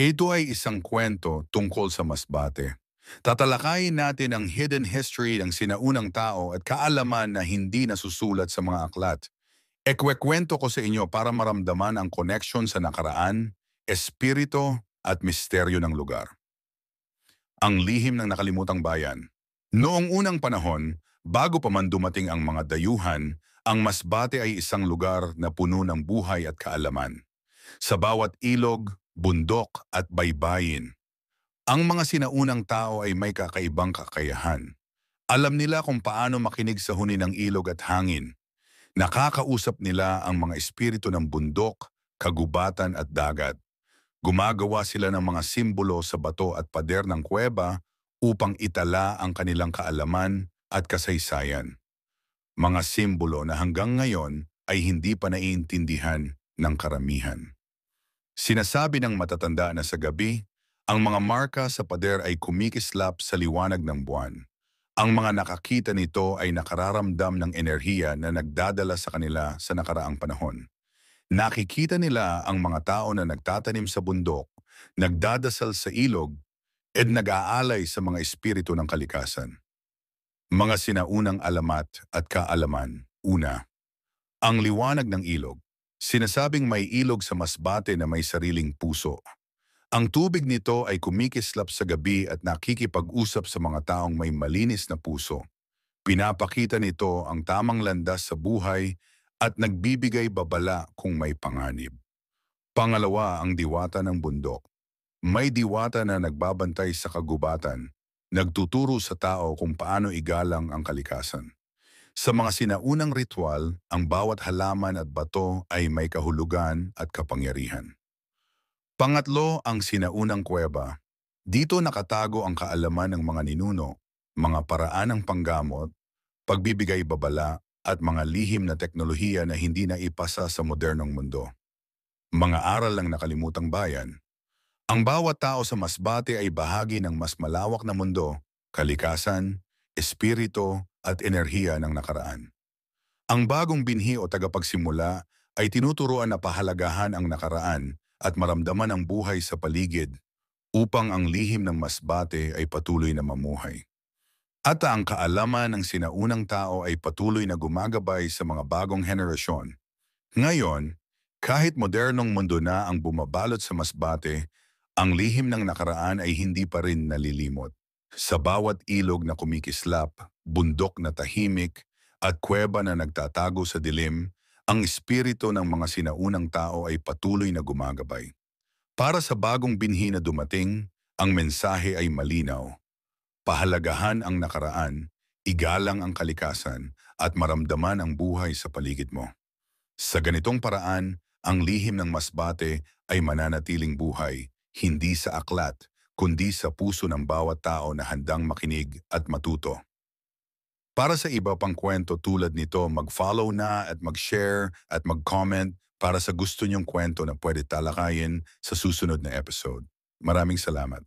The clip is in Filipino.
Ito ay isang kwento tungkol sa masbate. Tatalakayin natin ang hidden history ng sinaunang tao at kaalaman na hindi nasusulat sa mga aklat. Ekwekwento ko sa inyo para maramdaman ang connection sa nakaraan, espirito at misteryo ng lugar. Ang lihim ng nakalimutang bayan. Noong unang panahon, bago pa man dumating ang mga dayuhan, ang Masbate ay isang lugar na puno ng buhay at kaalaman. Sa bawat ilog, bundok at baybayin, ang mga sinaunang tao ay may kakaibang kakayahan. Alam nila kung paano makinig sa huni ng ilog at hangin. Nakakausap nila ang mga espiritu ng bundok, kagubatan at dagat. Gumagawa sila ng mga simbolo sa bato at pader ng kuweba upang itala ang kanilang kaalaman at kasaysayan. Mga simbolo na hanggang ngayon ay hindi pa naiintindihan ng karamihan. Sinasabi ng matatanda na sa gabi, ang mga marka sa pader ay kumikislap sa liwanag ng buwan. Ang mga nakakita nito ay nakararamdam ng enerhiya na nagdadala sa kanila sa nakaraang panahon. Nakikita nila ang mga tao na nagtatanim sa bundok, nagdadasal sa ilog, at nag-aalay sa mga espiritu ng kalikasan. Mga sinaunang alamat at kaalaman. Una, ang liwanag ng ilog. Sinasabing may ilog sa Masbate na may sariling puso. Ang tubig nito ay kumikislap sa gabi at nakikipag-usap sa mga taong may malinis na puso. Pinapakita nito ang tamang landas sa buhay at nagbibigay babala kung may panganib. Pangalawa, ang diwata ng bundok. May diwata na nagbabantay sa kagubatan, nagtuturo sa tao kung paano igalang ang kalikasan. Sa mga sinaunang ritual, ang bawat halaman at bato ay may kahulugan at kapangyarihan. Pangatlo, ang sinaunang kuweba. Dito nakatago ang kaalaman ng mga ninuno, mga paraan ng panggamot, pagbibigay babala, at mga lihim na teknolohiya na hindi na ipasa sa modernong mundo. Mga aral ng nakalimutang bayan. Ang bawat tao sa Masbate ay bahagi ng mas malawak na mundo, kalikasan, espiritu, at enerhiya ng nakaraan. Ang bagong binhi o tagapagsimula ay tinuturuan na pahalagahan ang nakaraan at maramdaman ang buhay sa paligid upang ang lihim ng Masbate ay patuloy na mamuhay. At ang kaalaman ng sinaunang tao ay patuloy na gumagabay sa mga bagong henerasyon. Ngayon, kahit modernong mundo na ang bumabalot sa Masbate, ang lihim ng nakaraan ay hindi pa rin nalilimot. Sa bawat ilog na kumikislap, bundok na tahimik, at kuweba na nagtatago sa dilim, ang espiritu ng mga sinaunang tao ay patuloy na gumagabay. Para sa bagong binhi na dumating, ang mensahe ay malinaw. Pahalagahan ang nakaraan, igalang ang kalikasan, at maramdaman ang buhay sa paligid mo. Sa ganitong paraan, ang lihim ng Masbate ay mananatiling buhay, hindi sa aklat, kundi sa puso ng bawat tao na handang makinig at matuto. Para sa iba pang kwento tulad nito, mag-follow na at mag-share at mag-comment para sa gusto niyong kwento na pwede talakayin sa susunod na episode. Maraming salamat.